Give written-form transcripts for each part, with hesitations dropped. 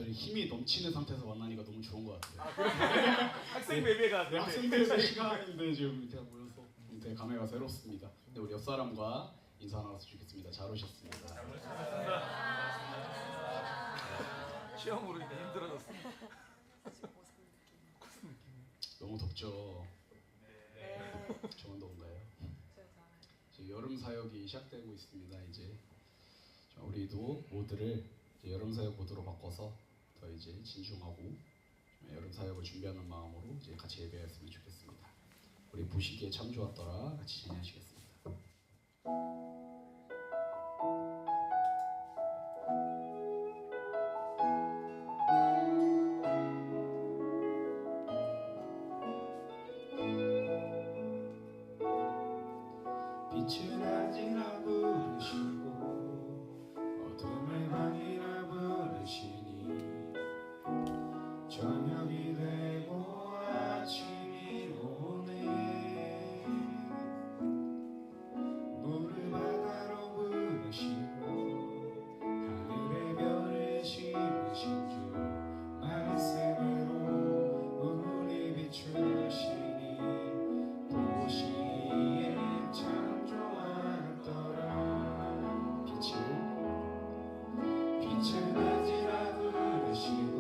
별 힘이 넘치는 상태에서 만나니까 너무 좋은 것 같아요. 아, 그래? 학생 베베가 네, 학생들 시간인데 지금 제가 모여서 되게 감회가 새롭습니다. 근데 우리 옆 사람과 인사 나눠서 좋겠습니다. 잘 오셨습니다. 시험으로 인해 힘들어졌어. 너무 덥죠? 네. 저만 더운가요? 이제 여름 사역이 시작되고 있습니다. 이제 우리도 모드를 이제 여름 사역 모드로 바꿔서 더 이제 진중하고 여름 사역을 준비하는 마음으로 이제 같이 예배했으면 좋겠습니다. 우리 보시기에 참 좋았더라 같이 진행하시겠습니다. 빛은 아직나 부르시고 어둠을 많이나 부르시니 저녁이 되고 아침이 오네 물을 바다로 부르시고 하늘의 별을 심으신 주 말씀으로 우리 비추시니 보시기에 참 좋았더라 빛을 낮이라 부르시고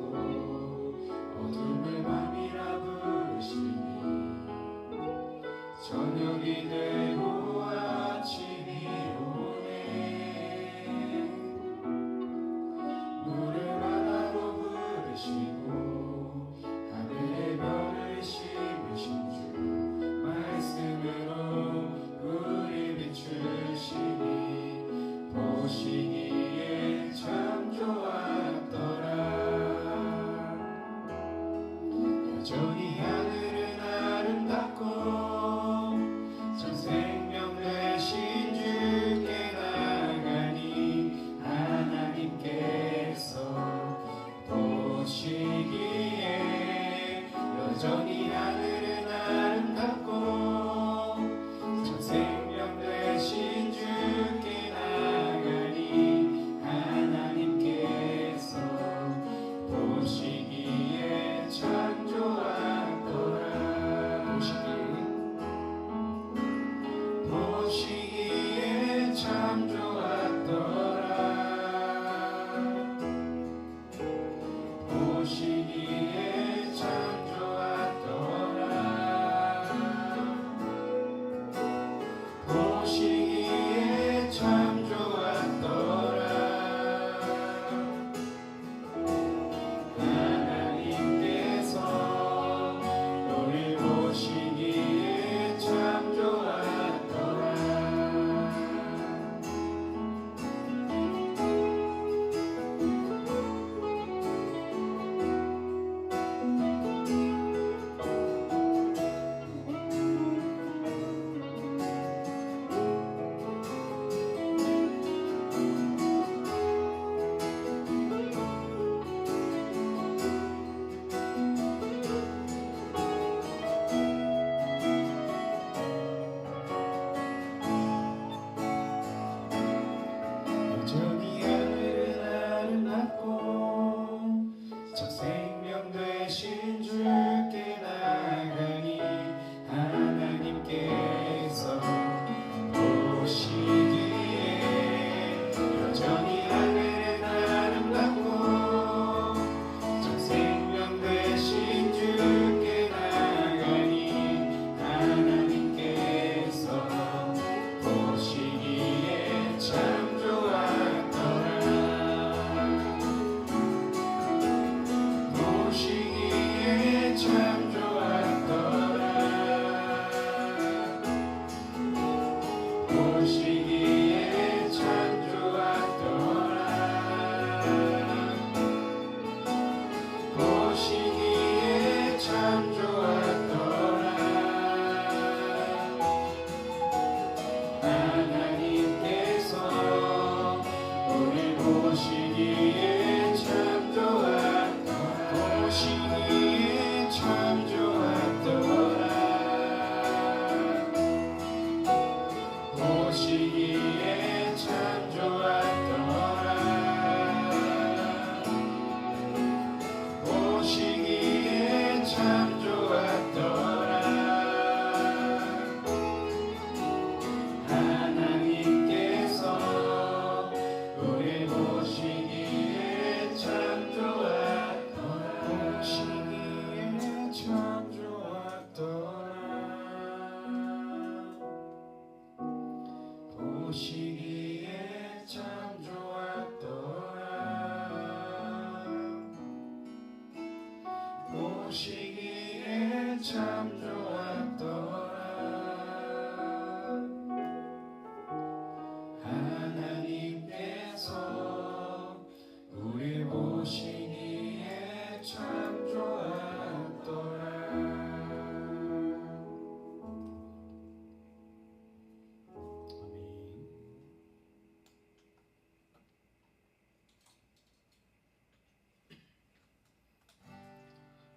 어둠을 밤이라 부르시니 저녁이 되고 아침이 오네 물을 바다로 부르시고 하늘의 별을 심으신 주 말씀으로 우리 비추시니 보시기에 참 좋아 참 좋았더라. 하나님께서 우리 보시기에 참 좋았더라. 아멘.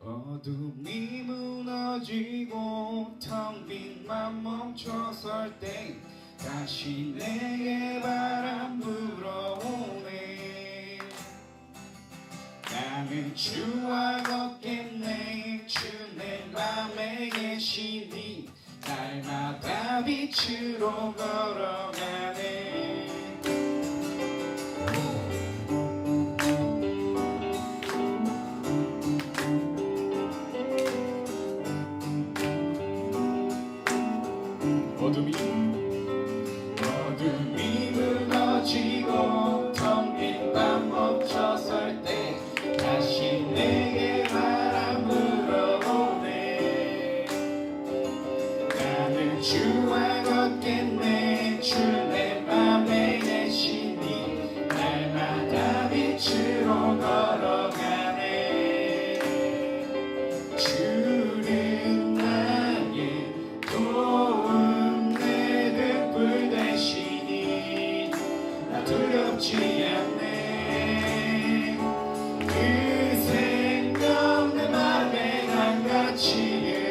어둠이 무너지고 텅 빈 맘 멈춰설 때 다시 내게 바람 불어오네. 나는 주와 걷겠네. 주 내 맘에 계시니 날마다 빛으로 걸어가네. 어둠이 무너지고 텅 빈 밤 멈춰설 때 다시 내게 바람 불어오네. 나는 주와 걷겠네. 주 내 맘에 계시니 날마다 빛으로 걸어가네. 주는 나의 도움 내 등불 되시니 나 두렵지 않네. 그 생각 내 맘에 한같이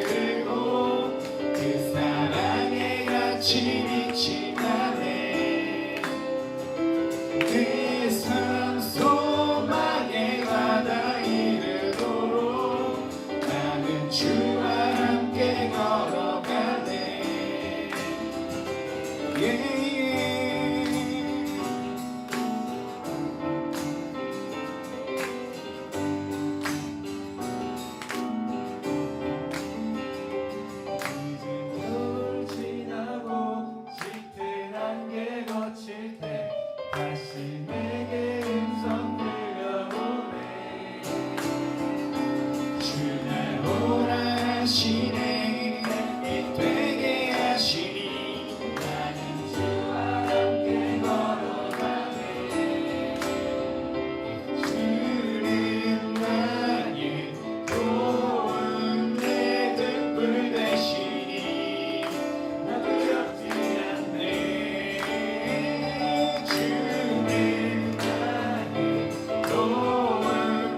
흐르고 그 사랑에 같이 빛이 나네. 내 삶 소망의 바다 이르도록 나는 주와 함께 걸어가네. 겨울 지나고 짙은 안개 거칠 때 다시 내게 음성 들려오네. 주 날 오라 하시네. 햇빛 되게 하시니 나는 주와 함께 걸어가네. 주는 나의 도움 내 등불 되시니 나 두렵지 않네. 주는 나의 도움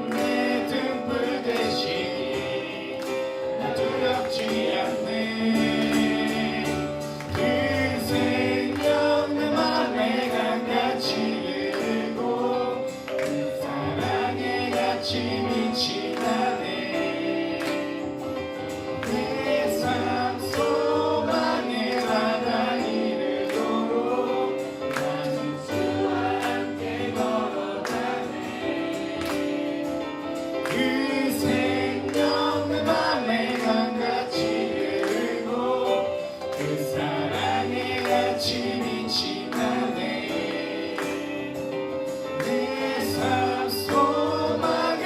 내 등불 되시니 나 두렵지 않네. 그 생각 내 맘에 강같이 흐르고 그 사랑에 같이 빛이 나네. 내 삶 소망의 바다 이르도록 나는 주와 함께 걸어가네. 그 생각 내 맘에 강같이 흐르고 그 사랑에 같이 빛이 나네. 내 삶 소망의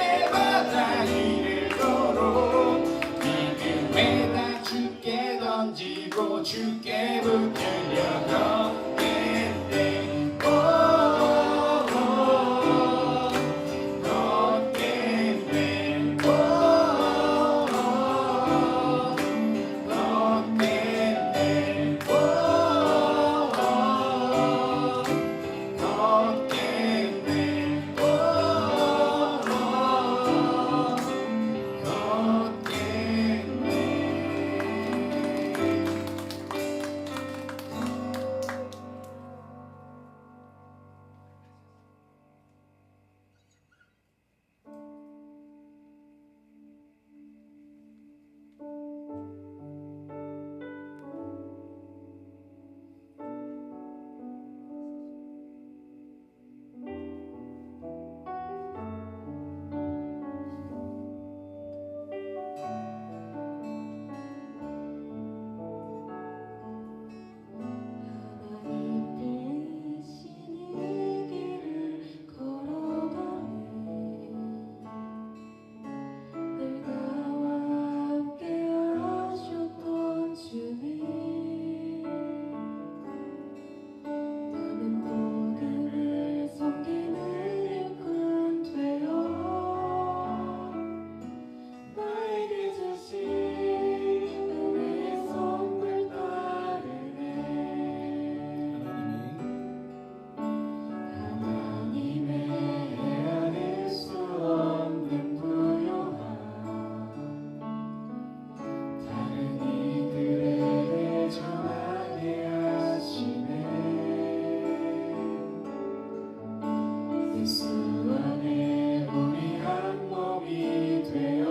예수 안에 우리 한 몸이 되어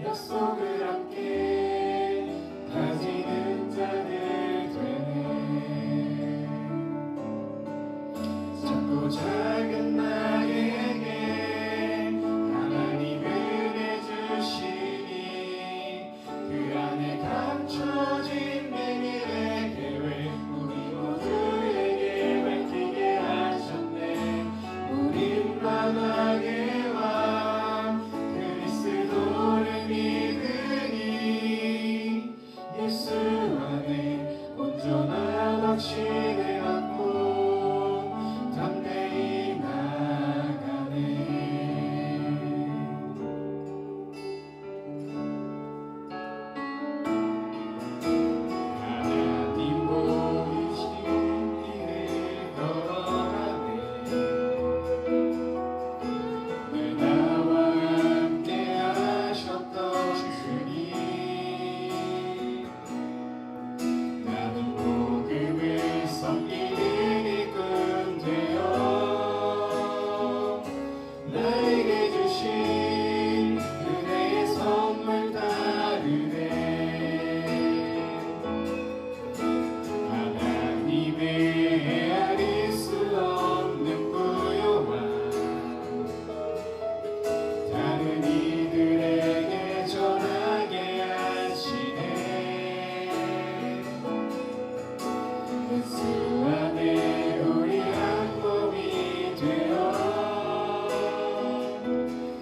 약속을 함께 가지는 자들 되네. 작고 작은 나에게 하나님 은혜 주시니 그 안에 감춰진 비밀의 계획 우리 모두에게 밝히게 하셨네. 우린 만왕의 왕 그리스도를 믿으니 예수 안에 온전한 확신을 갖고 담대히 나가네. 하나님 보이신 길을 걸어가네. 늘 나와 함께 하셨던 주님, 나는 복음을 섬기는 일꾼 되어 나에게 주신 은혜의 선물 따르네. 하나님의 헤아릴 수 없는 부요와 다른 이들에게 전하게 하시네. 예수 안에 우리 한 몸이 되어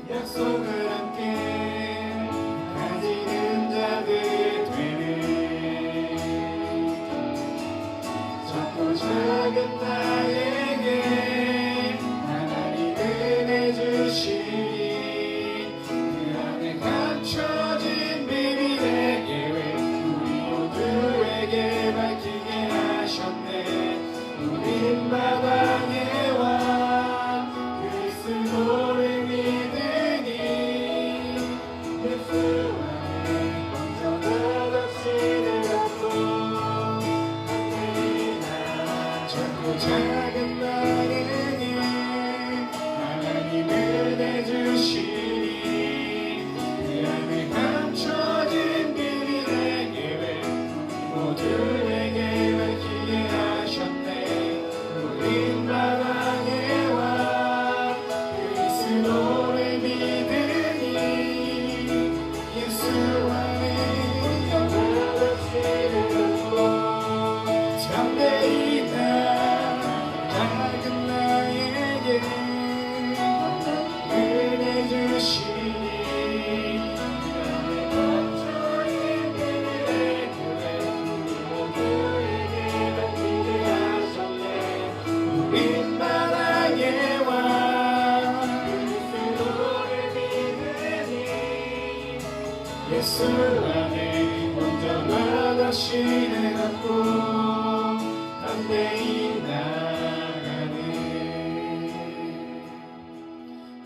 약속을 함께 가지는 자들 되네. 작고 작은 나에게 하나님 은혜 주시니 그 안에 감춰진 비밀의 계획 우리 모두에게 밝히게 하셨네. 우린 마당의 왕 그리스도를 믿으니 예수 안에 온전한 확신을 갖고 작고 작은 나에게 하나님 은혜 주시니 그 안에 감춰진 비밀의 계획 모두에게 밝히게 하셨네. 우린 마당의 왕 그리스도를 믿으니 예수 안에 온전한 확신을 갖고 담대히 작은 나에게 은혜 주시니 그 안에 감춰진 비밀의 계획 우리 모두에게 밝히게 하셨네. 우린 마당의 왕 그리스도를 믿으니 예수 안에 온전한 확신을 갖고 담대히 나가네.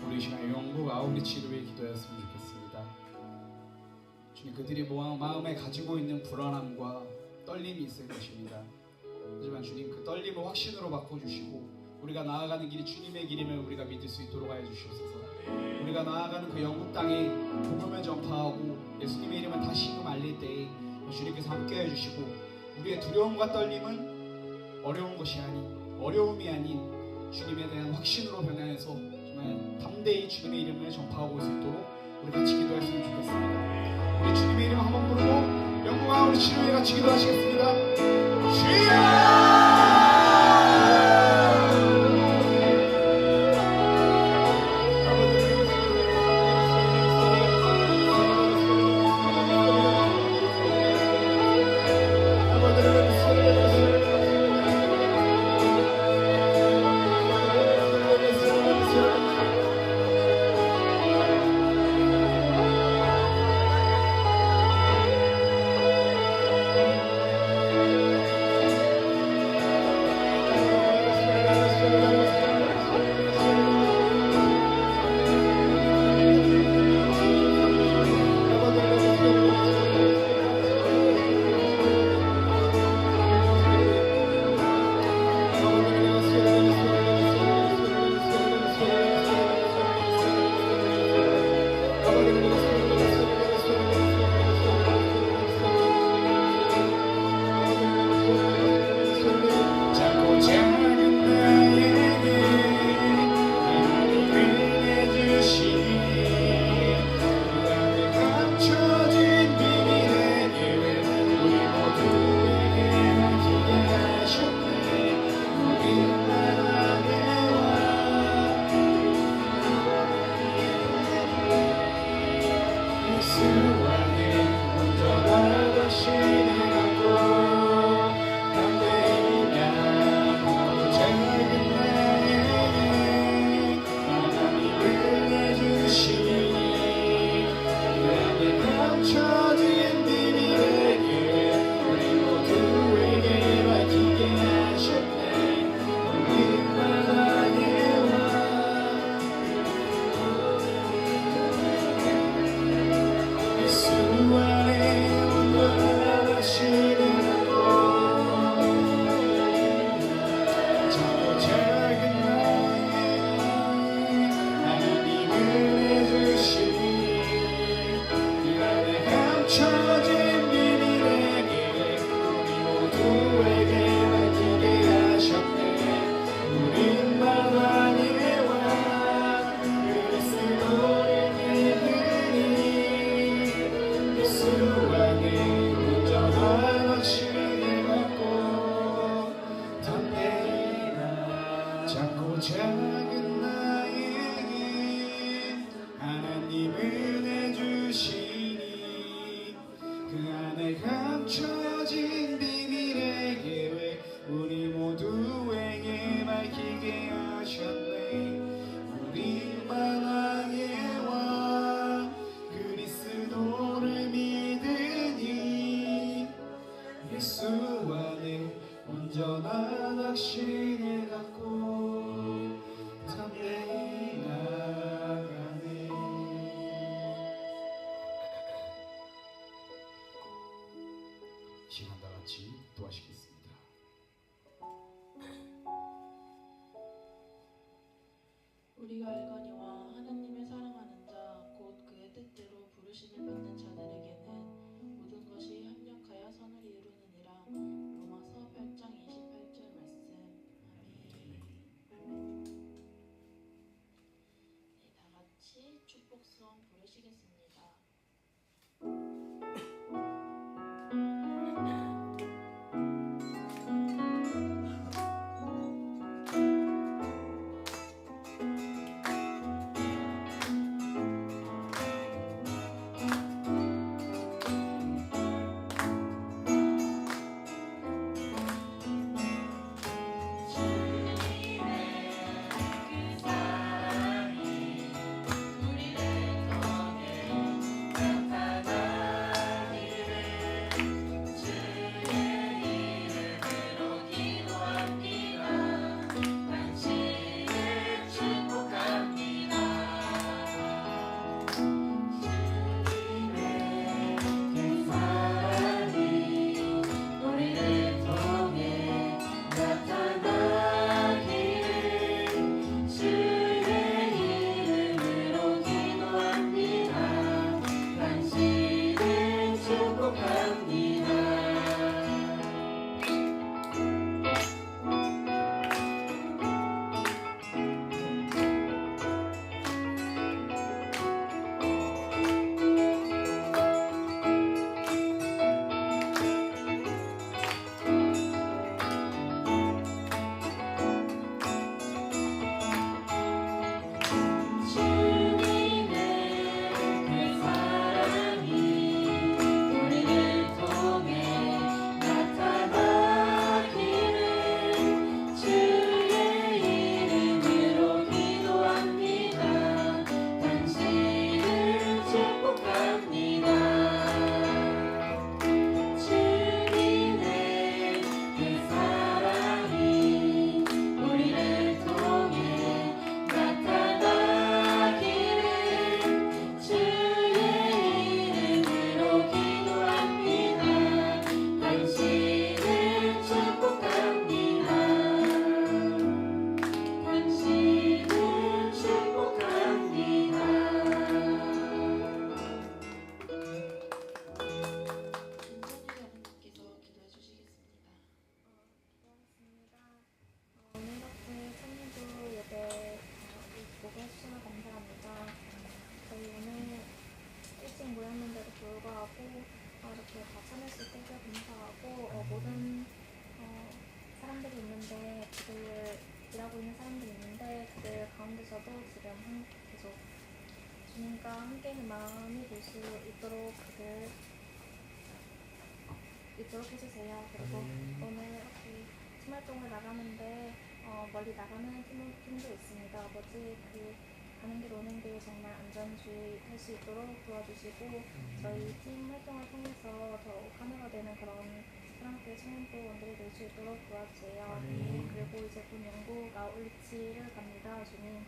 우리 이 시간 영국 아우리 치료회 기도였으면 좋겠습니다. 주님, 그들이 마음에 가지고 있는 불안함과 떨림이 있을 것입니다. 하지만 주님, 그 떨림을 확신으로 바꿔주시고 우리가 나아가는 길이 주님의 길임을 우리가 믿을 수 있도록 하여 주시옵소서. 우리가 나아가는 그 영국 땅에 복음을 전파하고 예수님의 이름을 다시금 알릴 때에 주님께서 함께해 주시고 우리의 두려움과 떨림은 어려움이 아닌 주님에 대한 확신으로 변화해서 정말 담대히 주님의 이름을 전파하고 수 있도록 우리 같이 기도했으면 좋겠습니다. 우리 주님의 이름 한번 부르고 영국 아우리 치료회 같이 기도하시겠습니다. 주여! 작고 작은 나에게 하나님 은혜 주시니 그 안에 감춰진 비밀의 계획 우리 모두에게 밝히게 하셨네. 우리 만왕의 왕 그리스도를 믿으니 예수 안에 온전한 확신을 갖고 담대히 나아가네. 시간 다 같이 도와주시겠습니다. 우리가 알거니와 하나님을 사랑하는 자 곧 그의 뜻대로 부르심을 받는 자들에게는 모든 것이 합력하여 선을 이루느니라. 로마서 8장 28절 말씀. 아멘. 네, 다 같이 축복성 부르시겠습니다. 이렇게 다 참여했을 때 감사하고 모든 사람들이 있는데 그들 일하고 있는 사람들이 있는데 그들 가운데서도 지금 계속 주님과 함께하는 마음이 될 수 있도록 그들 있도록 해주세요. 그리고 오늘 이렇게 팀활동을 나가는데 멀리 나가는 팀도 있습니다. 아버지 가는 길 오는 길 정말 안전주의 할 수 있도록 도와주시고 저희 팀 활동을 통해서 더욱 하나가 되는 그런 사랑교회 청년부원들이 될 수 있도록 도와주세요. 그리고 이제 곧 영국 아울리치를 갑니다. 주님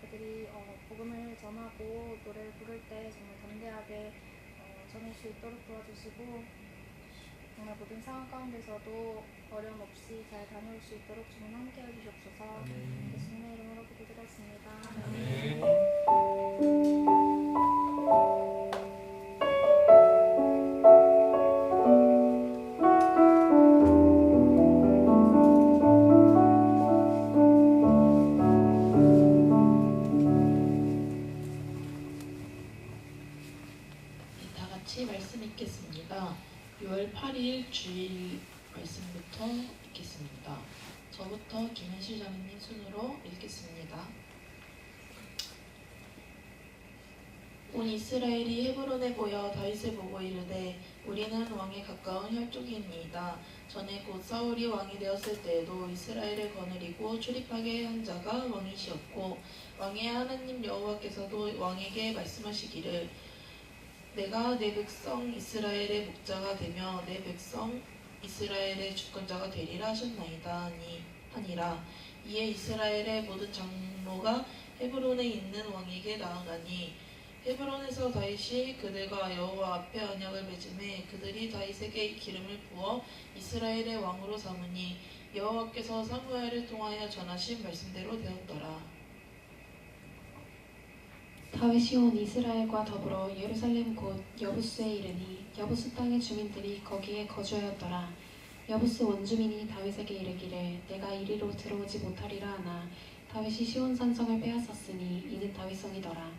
그들이 복음을 전하고 노래를 부를 때 정말 담대하게 전할 수 있도록 도와주시고 정말 모든 상황 가운데서도 어려움 없이 잘 다녀올 수 있도록 주님 함께 해주시옵소서. 예수님의 이름으로 기도드렸습니다. 아멘. 다 같이 말씀 읽겠습니다. 6월 8일 주일 말씀부터 읽겠습니다. 저부터 김현실 장로님 순으로 읽겠습니다. 온 이스라엘이 헤브론에 모여 다윗을 보고 이르되 우리는 왕에 가까운 혈족이니이다. 전에 곧 사울이 왕이 되었을 때에도 이스라엘을 거느리고 출입하게 한 자가 왕이시었고 왕의 하나님 여호와께서도 왕에게 말씀하시기를 내가 내 백성 이스라엘의 목자가 되며 내 백성 이스라엘의 주권자가 되리라 하셨나이다 하니라. 이에 이스라엘의 모든 장로가 헤브론에 있는 왕에게 나아가니 헤브론에서 다윗이 그들과 여호와 앞에 언약을 맺음에 그들이 다윗에게 기름을 부어 이스라엘의 왕으로 삼으니 여호와께서 사무엘을 통하여 전하신 말씀대로 되었더라. 다윗이 온 이스라엘과 더불어 예루살렘 곧 여부스에 이르니 여부스 땅의 주민들이 거기에 거주하였더라. 여부스 원주민이 다윗에게 이르기를 내가 이리로 들어오지 못하리라 하나 다윗이 시온 산성을 빼앗았으니 이는 다윗성이더라.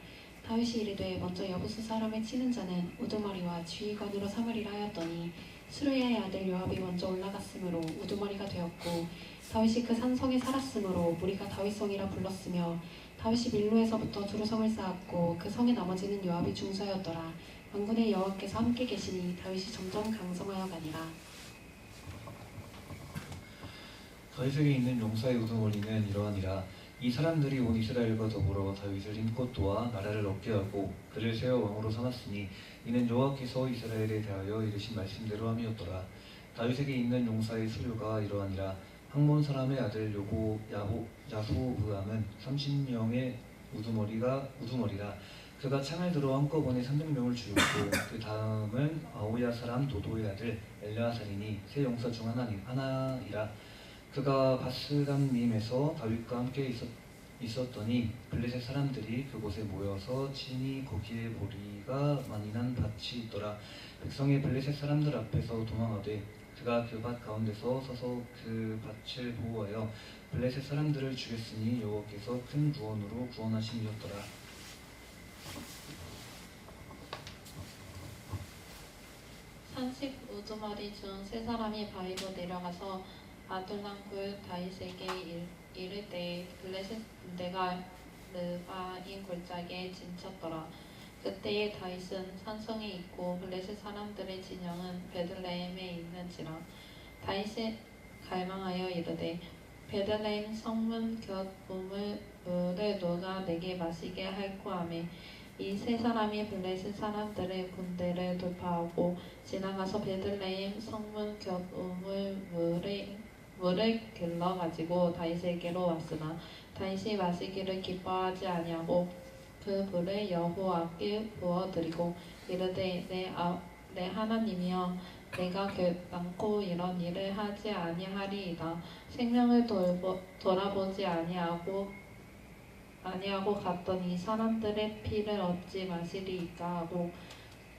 다윗이 이르되 먼저 여부스 사람을 치는 자는 우두머리와 지휘관으로 삼으리라 하였더니 수르야의 아들 요압이 먼저 올라갔으므로 우두머리가 되었고 다윗이 그 산성에 살았으므로 무리가 다윗성이라 불렀으며 다윗이 밀로에서부터 두루 성을 쌓았고 그 성의 나머지는 요압이 중수하였더라. 만군의 여호와께서 함께 계시니 다윗이 점점 강성하여 가니라. 다윗에게 있는 용사의 우두머리는 이러하니라. 이 사람들이 온 이스라엘과 더불어 다윗을 힘껏 도와 나라를 얻게 하고 그를 세워 왕으로 삼았으니 이는 여호와께서 이스라엘에 대하여 이르신 말씀대로 함이었더라. 다윗에게 있는 용사의 수료가 이러하니라. 학몬 사람의 아들 야소부암은 30명의 우두머리라. 그가 창을 들어 한꺼번에 300명을 죽였고 그 다음은 아오야 사람 도도의 아들 엘르아살이니 세 용사 중 하나이라. 그가 바스람님에서 다윗과 함께 있었더니 블레셋 사람들이 그곳에 모여서 친히 거기에 보리가 많이 난 밭이 있더라. 백성이 블레셋 사람들 앞에서 도망하되 그가 그 밭 가운데서 서서 그 밭을 보호하여 블레셋 사람들을 죽였으니 여호와께서 큰 구원으로 구원하심이었더라. 산식 우두머리 중 세 사람이 바위로 내려가서 아둘람 굴 다윗에게 이르되 블레셋 군대가 르바인 골짜기에 진쳤더라. 그때에 다윗은 산성에 있고 블레셋 사람들의 진영은 베들레헴에 있는지라. 다윗이 갈망하여 이르되 베들레헴 성문 곁 우물을 누가 내게 마시게 할꼬 하매 이 세 사람이 블레셋 사람들의 군대를 돌파하고 지나가서 베들레헴 성문 곁 물을 길러 가지고 다윗에게로 왔으나 다윗이 마시기를 기뻐하지 아니하고 그 물을 여호와께 부어드리고 이르되 내 하나님이여 내가 결단코 이런 일을 하지 아니하리이다. 생명을 돌아보지 아니하고 갔더니 사람들의 피를 얻지 마시리이까 하고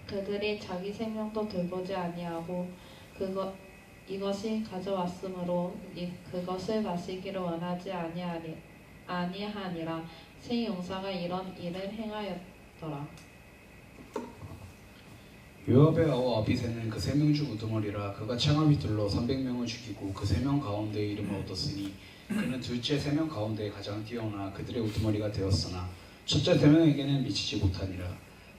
그들이 자기 생명도 돌보지 아니하고 이것이 가져왔으므로 그것을 마시기를 원하지 아니하니라. 세 용사가 이런 일을 행하였더라. 요압의 아우 아비새는 그 3명 중 우두머리라. 그가 창을 휘둘러 300명을 죽이고 그 3명 가운데 이름을 얻었으니 그는 둘째 3명 가운데 가장 뛰어나 그들의 우두머리가 되었으나 첫째 3명에게는 미치지 못하니라.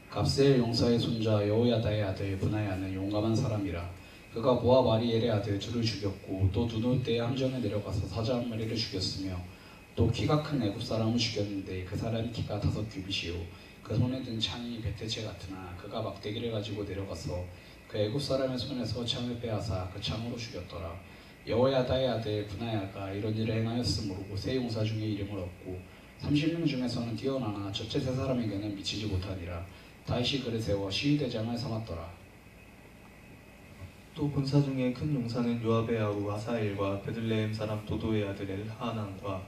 갑세엘 용사의 손자 여호야다의 아들 브나야는 용감한 사람이라. 그가 모압 아리엘의 아들 둘을 죽였고 또 두누 때의 함정에 내려가서 사자 한 마리를 죽였으며 또 키가 큰 애굽 사람을 죽였는데 그 사람이 키가 5규빗이요 그 손에 든 창이 베테체 같으나 그가 막대기를 가지고 내려가서 그 애굽 사람의 손에서 창을 빼앗아 그 창으로 죽였더라. 여호야다의 아들 브나야가 이런 일을 행하였으므로 세 용사 중에 이름을 얻고 30명 중에서는 뛰어나나 첫째 세 사람에게는 미치지 못하니라. 다윗이 그를 세워 시위대장을 삼았더라. 또 군사 중에 큰 용사는 요압의 아우 아사엘과 베들레헴 사람 도도의 아들 엘하난과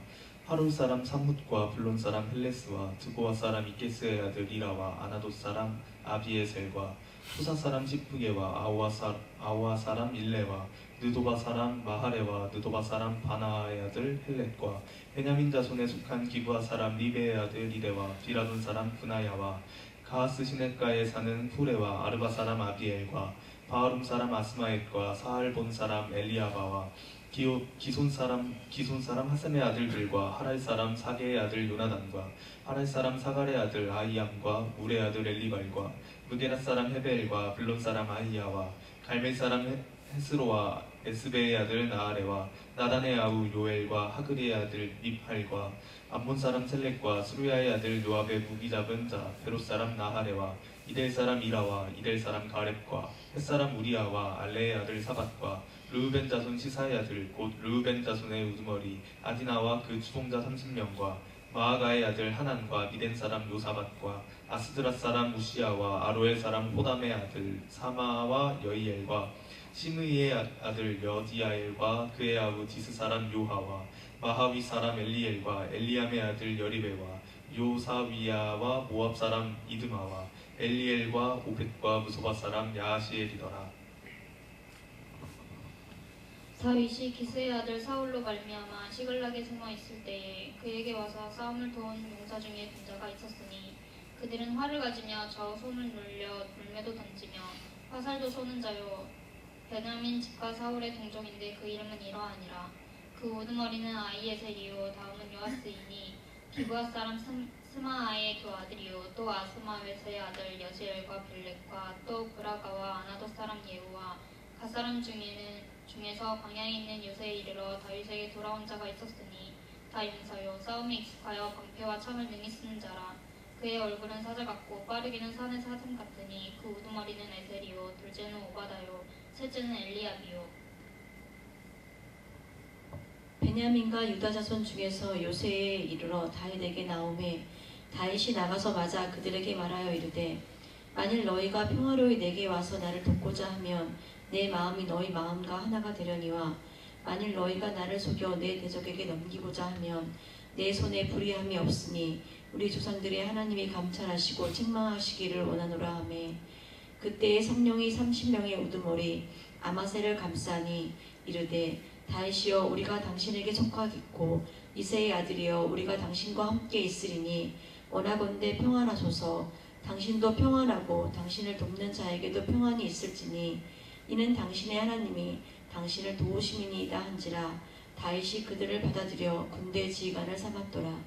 하룰 사람 삼훗과 블론 사람 헬레스와 드고아 사람 이케스의 아들 이라와 아나돗 사람 아비에셀과 수사 사람 시프게와 아와 사람 일레와 느도바 사람 마하레와 느도바 사람 바나의 아들 헬렛과 베냐민 자손에 속한 기브아 사람 리베의 아들 이레와 비라돈 사람 브나야와 가하스 시냇가에 사는 후레와 아르바 사람 아비엘과 바하룸 사람 아스마엘과 사할본 사람 엘리아바와 기손 사람 하셈의 아들들과 하랄 사람 사게의 아들 요나단과 하랄 사람 사갈의 아들 아히암과 물의 아들 엘리발과 무게라 사람 헤벨과 블론 사람 아히야와 갈멜 사람 헤스로와 에스베의 아들 나아레와 나단의 아우 요엘과 하그리의 아들 밉할과 암몬 사람 셀렉과 수루야의 아들 요압의 무기 잡은 자 베롯 사람 나하레와 이델 사람 이라와 이델 사람 가렙과 헷 사람 우리아와 알레의 아들 사밧과 르우벤 자손 시사의 아들 곧 르우벤 자손의 우두머리 아디나와 그 추종자 30명과 마아가의 아들 하난과 미덴 사람 요사밧과 아스드라 사람 우시아와 아로엘 사람 호담의 아들 사마와 여이엘과 시므이의 아들 여디아엘과 그의 아우 디스 사람 요하와 마하위 사람 엘리엘과 엘리암의 아들 여리베와 요사위야와 모압 사람 이드마와 엘리엘과 오벳과 무소바 사람 야하시엘이더라. 다윗이 기스의 아들 사울로 말미암아 시글락에 숨어 있을 때에 그에게 와서 싸움을 도운 용사 중에 군자가 있었으니 그들은 활을 가지며 좌우 손을 눌려 돌매도 던지며 화살도 쏘는 자요 베냐민 집가 사울의 동족인데 그 이름은 이러하니라. 그 우두머리는 아히에셀이요 다음은 요아스이니 기브아 사람 스마아의 두 아들이요 또 아스마웨스의 아들 여지엘과 빌렉과 또 브라가와 아나도 사람 예후와 갓사람 중에서 광야에 있는 요새에 이르러 다윗에게 돌아온 자가 있었으니 다 용사요 싸움에 익숙하여 방패와 창을 능히 쓰는 자라. 그의 얼굴은 사자 같고 빠르기는 산의 사슴 같으니 그 우두머리는 에셀이요 둘째는 오바다요 셋째는 엘리압이요. 베냐민과 유다 자손 중에서 요새에 이르러 다윗에게 나오매 다윗이 나가서 맞아 그들에게 말하여 이르되 만일 너희가 평화로이 내게 와서 나를 돕고자 하면 내 마음이 너희 마음과 하나가 되려니와 만일 너희가 나를 속여 내 대적에게 넘기고자 하면 내 손에 불의함이 없으니 우리 조상들의 하나님이 감찰하시고 책망하시기를 원하노라 하매 그때의 성령이 30명의 우두머리 아마셀을 감싸니 이르되 다윗이여 우리가 당신에게 속하겠고 이새의 아들이여 우리가 당신과 함께 있으리니 원하건대 평안하소서. 당신도 평안하고 당신을 돕는 자에게도 평안이 있을지니 이는 당신의 하나님이 당신을 도우심이니이다 한지라. 다윗이 그들을 받아들여 군대 지휘관을 삼았더라.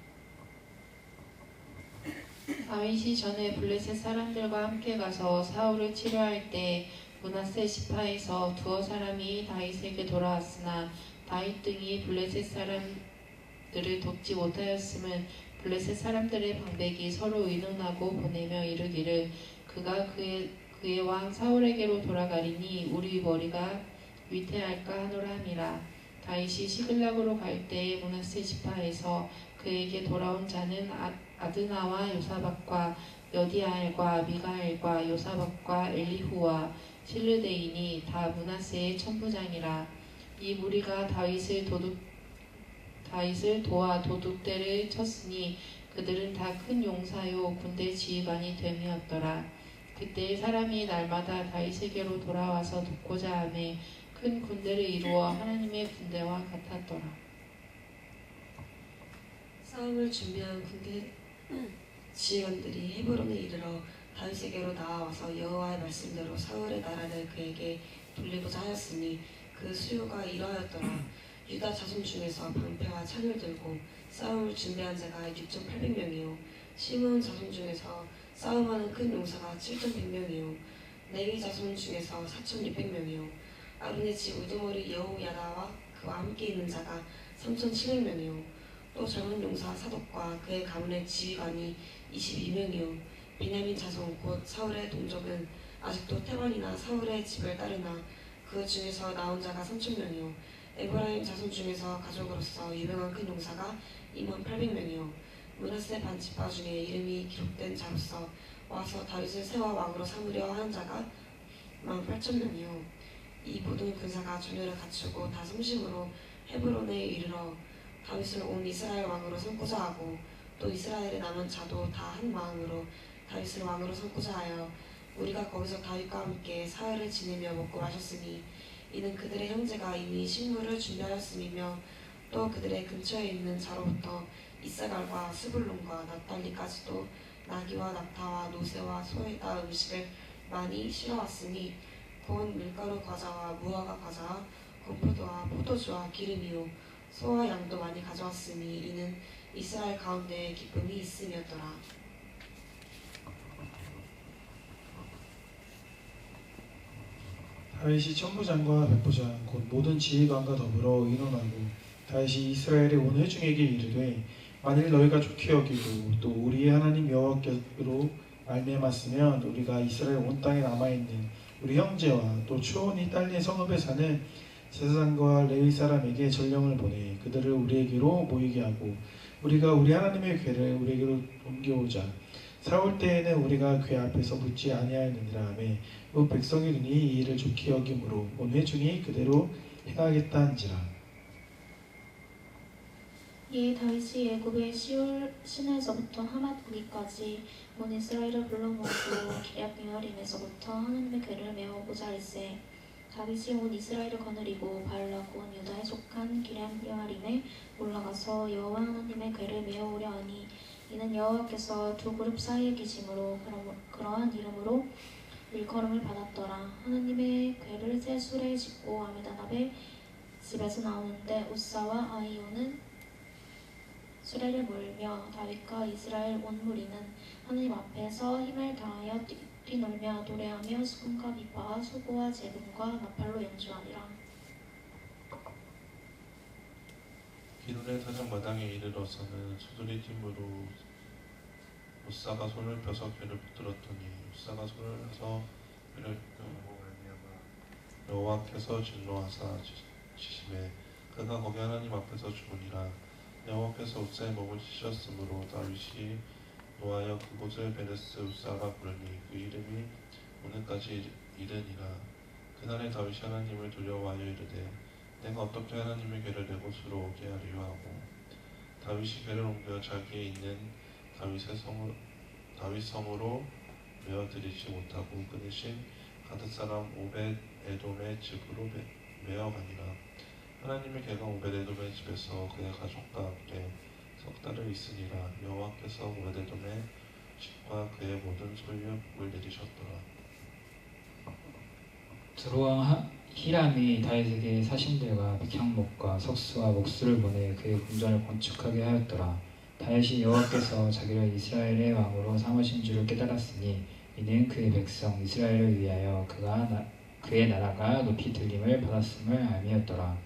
다윗이 전에 블레셋 사람들과 함께 가서 사울을 치료할 때 므낫세 지파에서 두어 사람이 다윗에게 돌아왔으나 다윗 등이 블레셋 사람들을 돕지 못하였음은 블레셋 사람들의 방백이 서로 의논하고 보내며 이르기를 그가 그의 왕 사울에게로 돌아가리니 우리 머리가 위태할까 하노라 함이라. 다윗이 시글락으로 갈 때에 므낫세 지파에서 그에게 돌아온 자는 아드나와 요사밧과 여디아엘과 미가엘과 요사밧과 엘리후와 실르데인이 다 므낫세의 천부장이라. 이 무리가 다윗을 도와 도둑대를 쳤으니 그들은 다 큰 용사요 군대 지휘관이 됨이었더라. 그때 사람이 날마다 다윗에게로 돌아와서 돕고자 하매 큰 군대를 이루어 하나님의 군대와 같았더라. 싸움을 준비한 군대 지휘관들이 헤브론에 이르러 다윗에게로 나와서 여호와의 말씀대로 사울의 나라를 그에게 돌리고자 하였으니 그 수요가 이러하였더라. 유다 자손 중에서 방패와 창을 들고 싸움을 준비한 자가 6,800명이요 시므온 자손 중에서 싸움하는 큰 용사가 7,100명이요 레위 자손 중에서 4,600명이요 아론의 집 우두머리 여호야다와 그와 함께 있는 자가 3,700명이요 또 젊은 용사 사독과 그의 가문의 지휘관이 22명이요 베냐민 자손 곧 사울의 동족은 아직도 태반이나 사울의 집을 따르나 그 중에서 나온 자가 3,000명이요 에브라임 자손 중에서 가족으로서 유명한 큰 용사가 28,000명이요 므낫세 반지파 중에 이름이 기록된 자로서 와서 다윗을 세워 왕으로 삼으려 하는 자가 18,000명이요 이 모든 군사가 전열을 갖추고 다 성심으로 헤브론에 이르러 다윗을 온 이스라엘 왕으로 삼고자 하고 또 이스라엘에 남은 자도 다 한 마음으로 다윗을 왕으로 삼고자 하여 우리가 거기서 다윗과 함께 사흘을 지내며 먹고 마셨으니 이는 그들의 형제가 이미 식물을 준비하였음이며 또 그들의 근처에 있는 자로부터 이사갈과 스불론과 납달리까지도 나귀와 낙타와 노새와 소에다 음식을 많이 실어왔으니 곧 밀가루 과자와 무화과 과자와 건포도와 포도주와 기름이요 소와 양도 많이 가져왔으니 이는 이스라엘 가운데 기쁨이 있음이었더라. 다윗이 천부장과 백부장 곧 모든 지휘관과 더불어 의논하고 다윗이 이스라엘의 온 회중에게 이르되 만일 너희가 좋게 여기고 또 우리의 하나님 여호와께로 말미암았으면 우리가 이스라엘 온 땅에 남아있는 우리 형제와 또 초원이 딸린 성읍에 사는 제사장과 레위 사람에게 전령을 보내 그들을 우리에게로 모이게 하고 우리가 우리 하나님의 궤를 우리에게로 옮겨오자. 사올 때에는 우리가 궤 앞에서 묻지 아니하였느니라 하며 온 백성이 듣니 이 일을 좋게 여김으로 온 회중이 그대로 행하겠다 한지라. 이에 다윗이 애굽의 시내에서부터 하맛 거기까지 온 이스라엘을 불러 모으고 기럇 예아림에서부터 하나님의 궤를 메어보자 할세. 다윗이 온 이스라엘을 거느리고 바알라고 온 유다에 속한 기럇 예아림에 올라가서 여호와 하나님의 궤를 메어오려 하니 이는 여호와께서 두 그룹 사이에 계심으로 그러한 이름으로 일컬음을 받았더라. 하나님의 궤를 새 수레에 싣고 아미다답의 집에서 나오는데 우사와 아히오는 수레를 몰며 다윗과 이스라엘 온 무리는 하나님 앞에서 힘을 다하여 뛰놀며 노래하며 수금과 비파와 수고와 제금과 나팔로 연주하니라. 기론의 사장마당에 이르러서는 소들이 팀으로 우사가 손을 펴서 궤를 붙들었더니 우사가 손을 펴서 궤를 붙들고 말미암아 여호와께서 진노하사 치심에 그가 거기 하나님 앞에서 죽으니라. 여호와께서 우사의 몸을 치셨으므로 다윗이 노하여 그곳을 베레스 우사라 부르니 그 이름이 오늘까지 이르니라. 그날에 다윗이 하나님을 두려워하여 이르되 내가 어떻게 하나님의 궤를 내 곳으로 오게 하리요 하고 다윗이 궤를 옮겨 자기에 있는 다윗 성으로 메어들이지 못하고 그 대신 가드 사람 오벳 에돔의 집으로 메어가니라. 하나님의 궤가 오벳 에돔의 집에서 그의 가족과 함께 석 달을 있으니라. 여호와께서 오벳 에돔의 집과 그의 모든 소유에 복을 내리셨더라. 두로왕 히람이 다윗에게 사신들과 백향목과 석수와 목수를 보내 그의 궁전을 건축하게 하였더라. 다윗이 여호와께서 자기를 이스라엘의 왕으로 삼으신 줄을 깨달았으니 이는 그의 백성 이스라엘을 위하여 그의 나라가 높이 들림을 받았음을 알미였더라.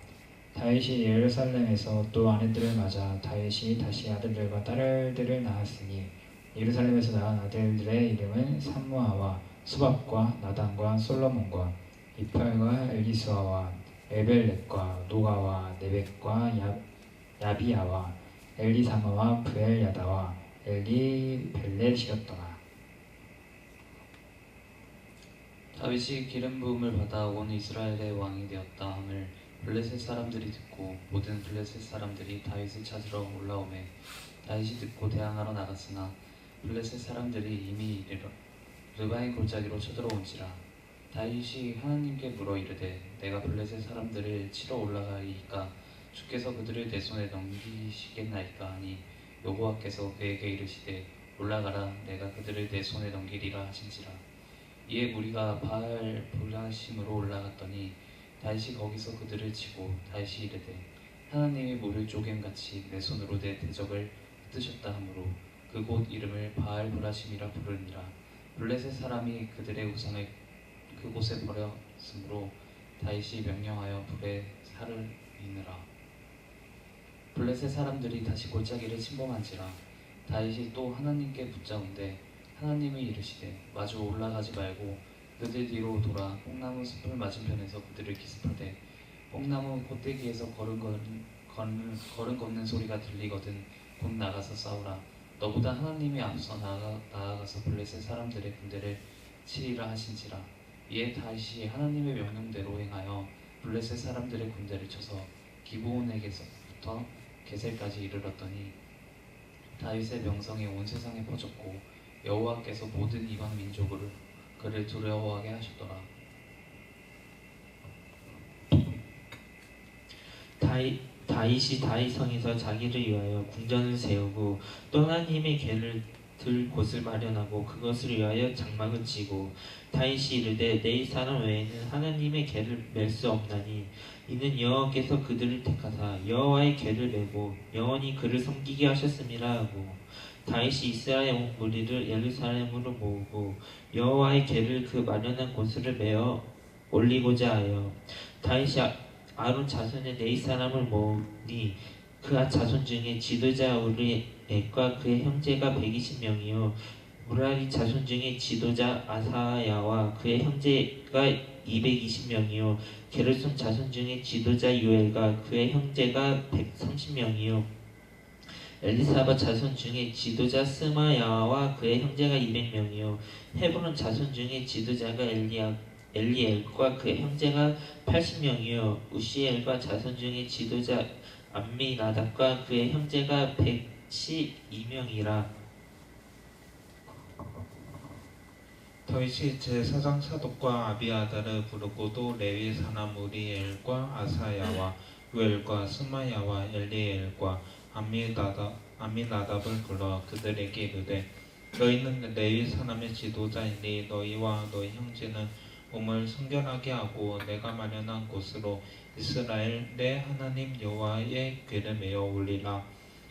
다윗이 예루살렘에서 또 아내들을 맞아 다윗이 다시 아들들과 딸들을 낳았으니 예루살렘에서 낳은 아들들의 이름은 삼무아와 수박과 나단과 솔로몬과 이팔과 엘리수아와 에벨렛과 노가와 네벡과 야비야와 엘리사마와 브엘야다와 엘리벨렛이었더라. 다윗이 기름 부음을 받아 온 이스라엘의 왕이 되었다 함을 블레셋 사람들이 듣고 모든 블레셋 사람들이 다윗을 찾으러 올라오매 다윗이 듣고 대항하러 나갔으나 블레셋 사람들이 이미 르바인 골짜기로 쳐들어온지라. 다윗이 하나님께 물어 이르되 내가 블레셋 사람들을 치러 올라가리이까 주께서 그들을 내 손에 넘기시겠나이까 하니 여호와께서 그에게 이르시되 올라가라 내가 그들을 내 손에 넘기리라 하신지라. 이에 무리가 바알 브라심으로 올라갔더니 다윗이 거기서 그들을 치고 다윗이 이르되 하나님이 물을 쪼갬같이 내 손으로 내 대적을 흩으셨다 하므로 그곳 이름을 바알 브라심이라 부르니라. 블레셋 사람이 그들의 우상을 그곳에 버렸으므로 다윗이 명령하여 불에 살을 이느라. 블레셋 사람들이 다시 골짜기를 침범한지라. 다윗이 또 하나님께 붙잡은데 하나님이 이르시되 마주 올라가지 말고 그들 뒤로 돌아 뽕나무 숲을 맞은편에서 그들을 기습하되 뽕나무 꼭대기에서 걸음 걷는 소리가 들리거든 곧 나가서 싸우라. 너보다 하나님이 앞서 나아가서 블레셋 사람들의 군대를 치리라 하신지라. 이에 다윗이 하나님의 명령대로 행하여 블레셋 사람들의 군대를 쳐서 기브온에게서부터 게셀까지 이르렀더니 다윗의 명성이 온 세상에 퍼졌고 여호와께서 모든 이방 민족을 그를 두려워하게 하셨더라. 다윗이 다윗성에서 자기를 위하여 궁전을 세우고 또 하나님의 궤를 들 곳을 마련하고 그것을 위하여 장막을 치고 다윗이 이르되 내 사람 외에는 하나님의 궤를 맬 수 없나니 이는 여호와께서 그들을 택하사 여호와의 궤를 메고 영원히 그를 섬기게 하셨음이라 하고 다윗이 이스라엘 온 무리를 예루살렘으로 모으고 여호와의 궤를 그 마련한 곳으로 메어 올리고자 하여 다윗이 아론 자손의 네 사람을 모으니 그 자손 중에 지도자 우리엘과 그의 형제가 120명이요 무라리 자손 중에 지도자 아사야와 그의 형제가 220명이요 게르손 자손 중에 지도자 유엘과 그의 형제가 130명이요 엘리사바 자손 중에 지도자 스마야와 그의 형제가 200명이요 헤브론 자손 중에 지도자가 엘리엘과 그의 형제가 80명이요 우시엘과 자손 중에 지도자 암미나답과 그의 형제가 112명이라. 다윗이 제사장 사독과 아비아달을 부르고 또 레위 사람 우리엘과 아사야와 요엘과 스마야와 엘리엘과 암미나답을 불러 그들에게 이르되 너희는 레위 사람의 지도자이니 너희와 너희 형제는 몸을 순결하게 하고 내가 마련한 곳으로 이스라엘의 하나님 여호와의 궤를 메어 올리라.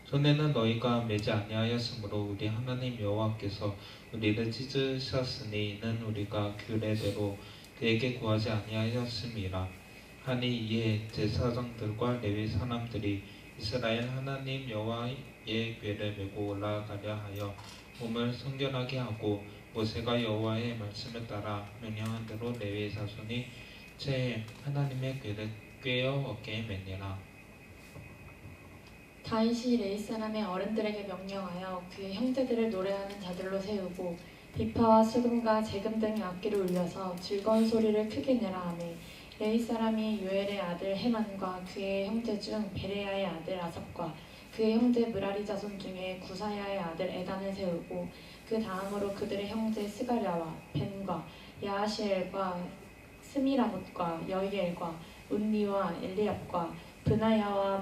전에는 너희가 매지 아니하였으므로 우리 하나님 여호와께서 우리를 찢으셨으니 이는 우리가 규례대로 그에게 구하지 아니하였음이라 하니 이에 제사장들과 레위 사람들이 이스라엘 하나님 여호와의 궤를 메고 올라가려 하여 몸을 순결하게 하고 모세가 여호와의 말씀을 따라 명령한 대로 레위 자손이 제 하나님의 궤를 꿰어 어깨에 매니라. 다윗이 레위 사람의 어른들에게 명령하여 그의 형제들을 노래하는 자들로 세우고 비파와 수금과 재금 등의 악기를 울려서 즐거운 소리를 크게 내라 하매 레위 사람이 요엘의 아들 헤만과 그의 형제 중 베레야의 아들 아삽과 그의 형제 무라리 자손 중에 구사야의 아들 에단을 세우고 그 다음으로 그들의 형제 스가랴와 벤과 야하시엘과 스미라못과 여이엘과 운니와 엘리압과 브나야와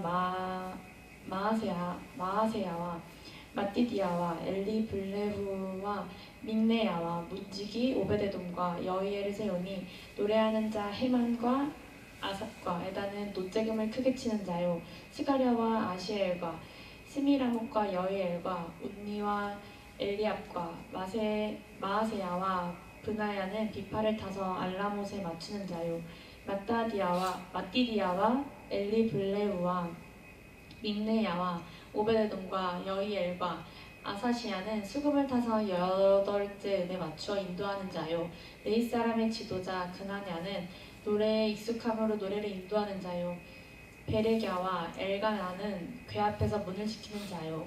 마아세야와 마띠디아와 엘리블레후와 믹네야와 문지기 오베데돔과 여이엘을 세우니 노래하는 자 헤만과 아삽과 에단은 노재금을 크게 치는 자요 스가랴와 아시엘과 스미라못과 여이엘과 운니와 엘리압과 마아세야와 브나야는 비파를 타서 알라못에 맞추는 자요 마띠디아와 엘리블레우와 믹네야와 오베데돔과 여이엘과 아사시아는 수금을 타서 8째 음에 맞추어 인도하는 자요 레위 사람의 지도자 그나냐는 노래에 익숙함으로 노래를 인도하는 자요 베레갸와 엘가나는 궤 앞에서 문을 지키는 자요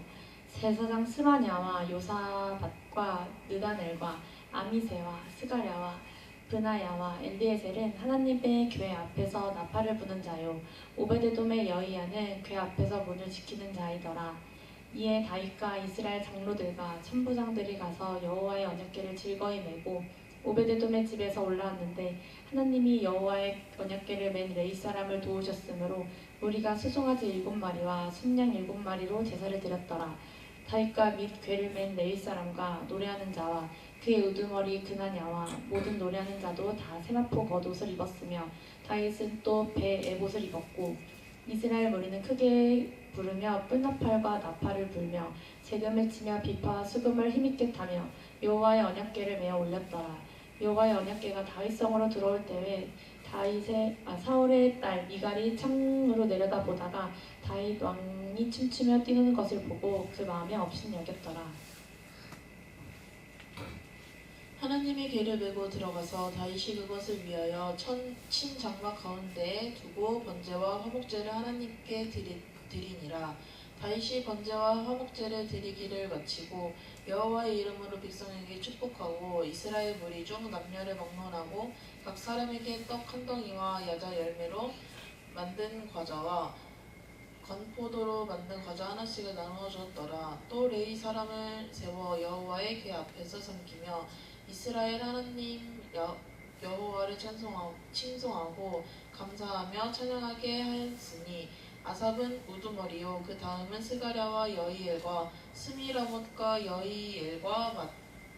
제사장 스마냐와 요사밧과 느다넬과 아미세와 스가랴와 브나야와 엘리에셀은 하나님의 궤 앞에서 나팔을 부는 자요 오베데돔의 여이야는 궤 앞에서 문을 지키는 자이더라. 이에 다윗과 이스라엘 장로들과 천부장들이 가서 여호와의 언약궤를 즐거이 메고 오베데돔의 집에서 올라왔는데 하나님이 여호와의 언약궤를 맨 레위 사람을 도우셨으므로 무리가 수송아지 7마리와 순양 7마리로 제사를 드렸더라. 다윗과 및 궤를 맨 레위 사람과 노래하는 자와 그의 우두머리 그나냐와 모든 노래하는 자도 다 세마포 겉옷을 입었으며 다윗은 또 배 에봇을 입었고 이스라엘 무리는 크게 부르며 뿔나팔과 나팔을 불며 재금을 치며 비파와 수금을 힘있게 타며 여호와의 언약궤를 메어 올렸더라. 여호와의 언약궤가 다윗성으로 들어올 때에 사울의 딸 미갈이 창으로 내려다보다가 다윗 왕이 춤추며 뛰는 것을 보고 그 마음에 없인 여겼더라. 하나님의 궤를 메고 들어가서 다윗이 그것을 위하여 친장막 가운데에 두고 번제와 화목제를 하나님께 드리니라. 다윗이 번제와 화목제를 드리기를 마치고 여호와의 이름으로 백성에게 축복하고 이스라엘 무리 중 남녀를 막론하고 각 사람에게 떡 한 덩이와 야자 열매로 만든 과자와 건포도로 만든 과자 하나씩을 나누어 주었더라. 또 레위 사람을 세워 여호와의 궤 앞에서 섬기며 이스라엘 하나님 여호와를 칭송하고 감사하며 찬양하게 하였으니 아삽은 우두머리요 그 다음은 스가랴와 여이엘과 스미라못과 여히엘과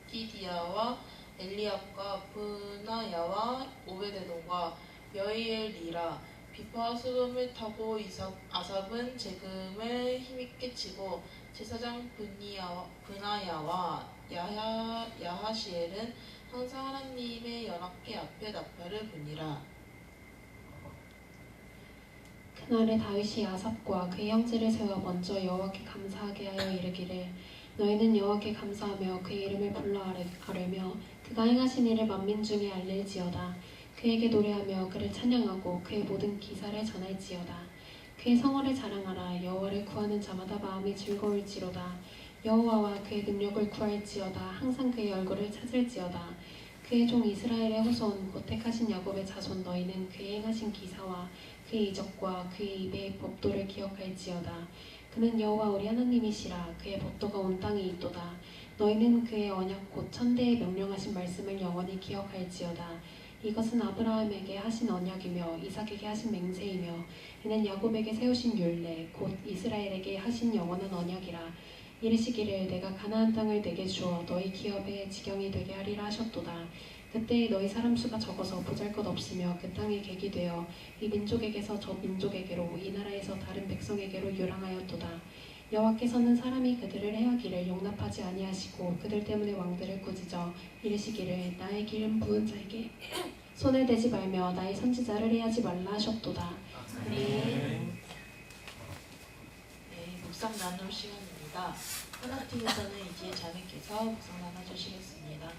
마티디아와 엘리압과 브나야와 오베데돔과 여히엘이라. 비파와 수금을 타고 아삽은 재금을 힘있게 치고 제사장 브나야와 야하시엘은 항상 하나님의 연합궤 앞에 나팔을 부니라. 그날에 다윗이 아삽과 그의 형제를 세워 먼저 여호와께 감사하게 하여 이르기를 너희는 여호와께 감사하며 그의 이름을 불러 아뢰며 그가 행하신 일을 만민 중에 알릴지어다. 그에게 노래하며 그를 찬양하고 그의 모든 기사를 전할지어다. 그의 성호를 자랑하라. 여호와를 구하는 자마다 마음이 즐거울지로다. 여호와와 그의 능력을 구할지어다. 항상 그의 얼굴을 찾을지어다. 그의 종 이스라엘의 후손 곧 택하신 야곱의 자손 너희는 그의 행하신 기사와 그의 이적과 그의 입의 법도를 기억할지어다. 그는 여호와 우리 하나님이시라. 그의 법도가 온 땅에 있도다. 너희는 그의 언약 곧 천대에 명령하신 말씀을 영원히 기억할지어다. 이것은 아브라함에게 하신 언약이며 이삭에게 하신 맹세이며 이는 야곱에게 세우신 율례 곧 이스라엘에게 하신 영원한 언약이라. 이르시기를 내가 가나안 땅을 내게 주어 너희 기업의 지경이 되게 하리라 하셨도다. 그때 너희 사람 수가 적어서 보잘것없으며 그 땅이 객이 되어 이 민족에게서 저 민족에게로 이 나라에서 다른 백성에게로 요랑하였도다. 여호와께서는 사람이 그들을 해하기를 용납하지 아니하시고 그들 때문에 왕들을 꾸짖어 이르시기를 나의 기름 부은 자에게 손을 대지 말며 나의 선지자를 해하지 말라 하셨도다. 네, 묵상 나눌 시간입니다. 하나팀에서는 이제 자매께서 묵상 나눠주시겠습니다.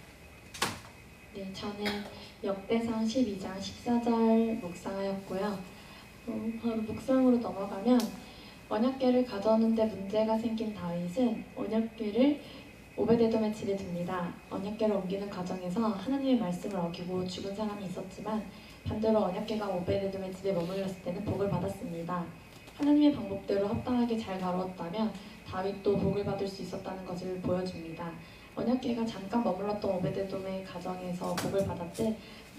네, 저는 역대상 12장 14절 묵상하였고요. 바로 묵상으로 넘어가면 언약궤를 가져오는데 문제가 생긴 다윗은 언약궤를 오베데돔의 집에 둡니다. 언약궤를 옮기는 과정에서 하나님의 말씀을 어기고 죽은 사람이 있었지만 반대로 언약궤가 오베데돔의 집에 머물렀을 때는 복을 받았습니다. 하나님의 방법대로 합당하게 잘 다루었다면 다윗도 복을 받을 수 있었다는 것을 보여줍니다. 언약궤가 잠깐 머물렀던 오베데돔의 가정에서 복을 받았듯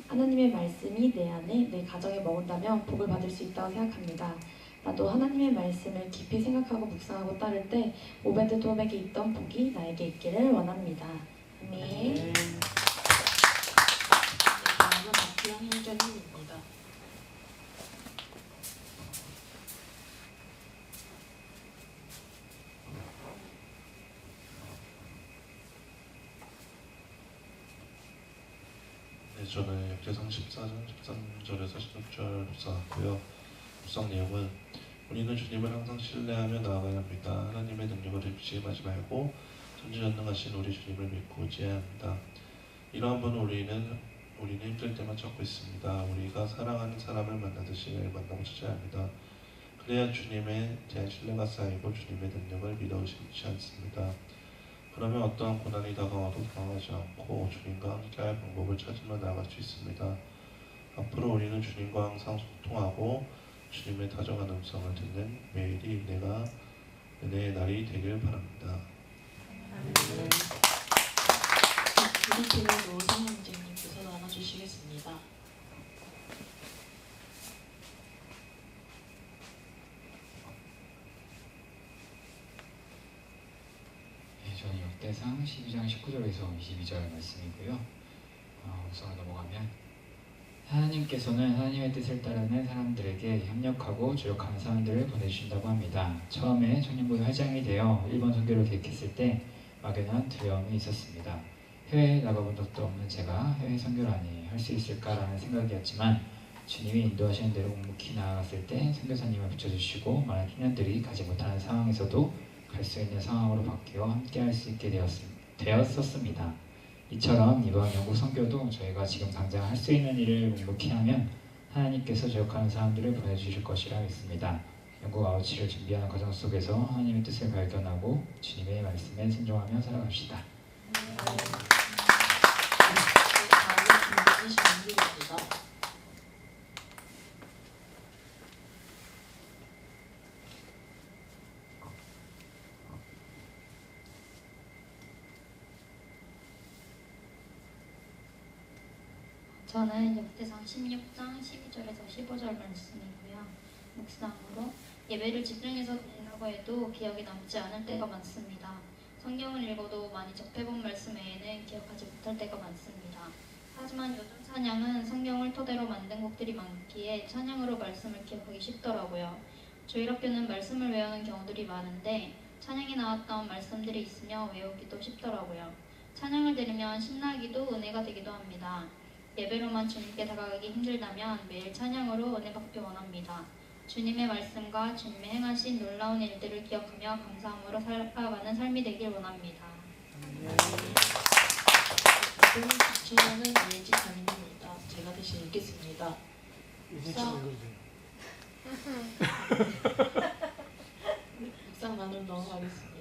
하나님의 말씀이 내 안에 내 가정에 머문다면 복을 받을 수 있다고 생각합니다. 나도 하나님의 말씀을 깊이 생각하고 묵상하고 따를 때 오베데돔에게 있던 복이 나에게 있기를 원합니다. 아멘. 다음은 박기영 행전님입니다. 네, 저는 역대상 14장 13절에서 16절 묵상하고요. 묵상 내용은 우리는 주님을 항상 신뢰하며 나아가야 합니다. 하나님의 능력을 의심하지 말고 전지전능하신 우리 주님을 믿고 의지해야 합니다. 이러한 분은 우리는 힘들 때만 찾고 있습니다. 우리가 사랑하는 사람을 만나듯이 매일 만나고 찾아야 합니다. 그래야 주님에 대한 신뢰가 쌓이고 주님의 능력을 믿어 의심치 않습니다. 그러면 어떠한 고난이 다가와도 당하지 않고 주님과 함께할 방법을 찾으며 나아갈 수 있습니다. 앞으로 우리는 주님과 항상 소통하고 주님의 다정한 음성을 듣는 매일이 은혜의 날이 되길 바랍니다. 우리팀의 노상 형제님께서 나눠주시겠습니다. 네, 저는 역대상 12장 19절에서 22절 말씀이고요. 우선 넘어가면 하나님께서는 하나님의 뜻을 따르는 사람들에게 협력하고 조력하는 사람들을 보내주신다고 합니다. 처음에 청년부의 회장이 되어 일본 선교를 계획했을 때 막연한 두려움이 있었습니다. 해외에 나가본 적도 없는 제가 해외 선교라니 할 수 있을까라는 생각이었지만 주님이 인도하시는 대로 묵묵히 나아갔을 때 선교사님을 붙여주시고 많은 청년들이 가지 못하는 상황에서도 갈 수 있는 상황으로 바뀌어 함께할 수 있게 되었었습니다. 이처럼 이번 영국 선교도 저희가 지금 당장 할 수 있는 일을 묵묵히 하면 하나님께서 조력하는 사람들을 보내주실 것이라 믿습니다. 영국 아웃치를 준비하는 과정 속에서 하나님의 뜻을 발견하고 주님의 말씀에 순종하며 살아갑시다. 다음은 김민지 장교입니다. 저는 역대상 16장 12절에서 15절 말씀이고요. 묵상으로 예배를 집중해서 듣는 말한다고 해도 기억에 남지 않을 때가 많습니다. 성경을 읽어도 많이 접해본 말씀 외에는 기억하지 못할 때가 많습니다. 하지만 요즘 찬양은 성경을 토대로 만든 곡들이 많기에 찬양으로 말씀을 기억하기 쉽더라고요. 주일학교는 말씀을 외우는 경우들이 많은데 찬양에 나왔던 말씀들이 있으며 외우기도 쉽더라고요. 찬양을 들으면 신나기도 은혜가 되기도 합니다. 예배로만 주님께 다가가기 힘들다면 매일 찬양으로 은혜 받기 원합니다. 주님의 말씀과 주님의 행하신 놀라운 일들을 기억하며 감사함으로 살아가는 삶이 되길 원합니다. 이번 주체는 예지 담임입니다. 제가 대신 읽겠습니다. 묵상 나누러 넘어가겠습니다.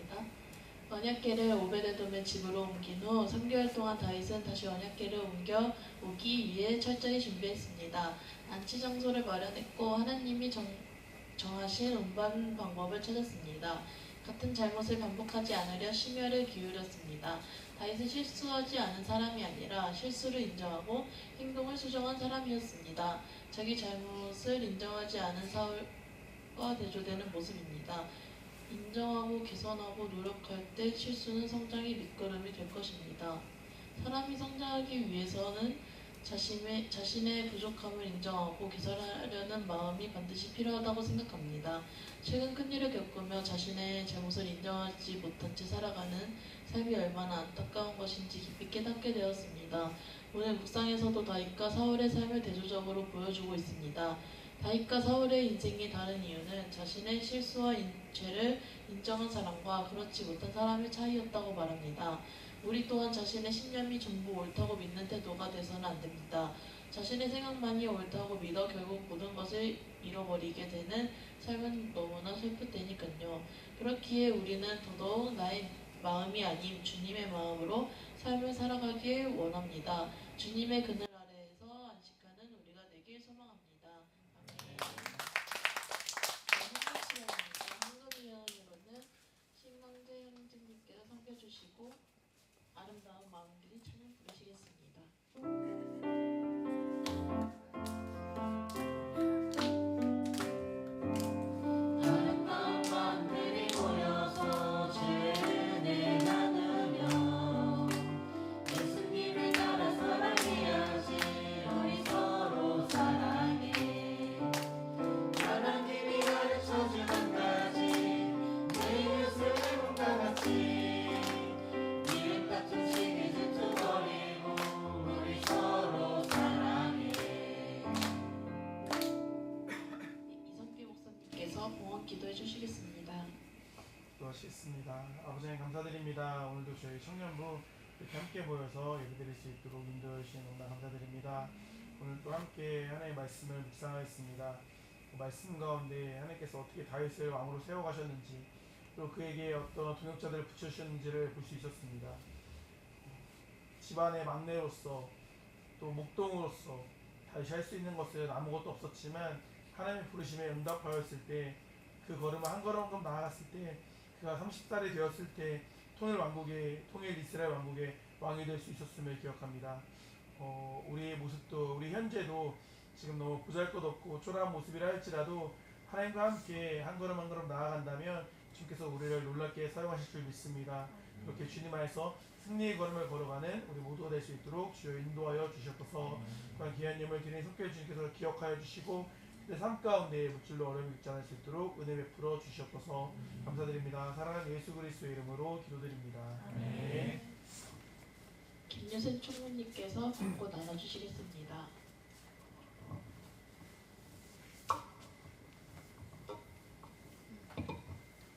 언약궤를 오베데돔의 집으로 옮긴 후 3개월 동안 다윗은 다시 언약궤를 옮겨 오기 위해 철저히 준비했습니다. 안치 장소를 마련했고 하나님이 정하신 운반 방법을 찾았습니다. 같은 잘못을 반복하지 않으려 심혈을 기울였습니다. 다윗은 실수하지 않은 사람이 아니라 실수를 인정하고 행동을 수정한 사람이었습니다. 자기 잘못을 인정하지 않은 사울과 대조되는 모습입니다. 인정하고 개선하고 노력할 때 실수는 성장의 밑거름이 될 것입니다. 사람이 성장하기 위해서는 자신의 부족함을 인정하고 개선하려는 마음이 반드시 필요하다고 생각합니다. 최근 큰일을 겪으며 자신의 잘못을 인정하지 못한 채 살아가는 삶이 얼마나 안타까운 것인지 깊이 깨닫게 되었습니다. 오늘 묵상에서도 다윗과 사울의 삶을 대조적으로 보여주고 있습니다. 다윗과 사울의 인생이 다른 이유는 자신의 실수와 죄를 인정한 사람과 그렇지 못한 사람의 차이였다고 말합니다. 우리 또한 자신의 신념이 전부 옳다고 믿는 태도가 돼서는 안 됩니다. 자신의 생각만이 옳다고 믿어 결국 모든 것을 잃어버리게 되는 삶은 너무나 슬플 테니까요. 그렇기에 우리는 더더욱 나의 마음이 아닌 주님의 마음으로 삶을 살아가길 원합니다. 주님의 그늘 아래에서 안식하는 우리가 되길 소망합니다. 헌금위원으로는 신강재 형제님께서 섬겨주시고 아름다운 마음들이 찬양 부르시겠습니다. 기도해 주시겠습니다. 기도하시겠습니다. 아버지 하나님 감사드립니다. 오늘도 저희 청년부 이렇게 함께 모여서 예배드릴 수 있도록 인도해 주시는 너무나 감사드립니다. 오늘 또 함께 하나님의 말씀을 묵상하겠습니다. 그 말씀 가운데 하나님께서 어떻게 다윗을 왕으로 세워가셨는지 또 그에게 어떤 동역자들을 붙여주셨는지를 볼 수 있었습니다. 집안의 막내로서 또 목동으로서 다윗이 할 수 있는 것은 아무것도 없었지만 하나님의 부르심에 응답하였을 때 그 걸음을 한 걸음 나아갔을 때 그가 30살이 되었을 때 통일 이스라엘 왕국의 왕이 될 수 있었음을 기억합니다. 우리의 모습도 우리 현재도 지금 너무 보잘것없고 초라한 모습이라 할지라도 하나님과 함께 한 걸음 한 걸음 나아간다면 주께서 우리를 놀랍게 사용하실 줄 믿습니다. 그렇게 주님 안에서 승리의 걸음을 걸어가는 우리 모두가 될 수 있도록 주여 인도하여 주시옵소서. 또한 귀한 예물 드리는 속죄 주님께서 기억하여 주시고 내 삶 가운데 물질로 어려움이 있지 않을 수 있도록 은혜 베풀어 주시옵소서. 감사드립니다. 사랑하는 예수 그리스도의 이름으로 기도드립니다. 아멘. 김유선 총무님께서 받고 나눠주시겠습니다.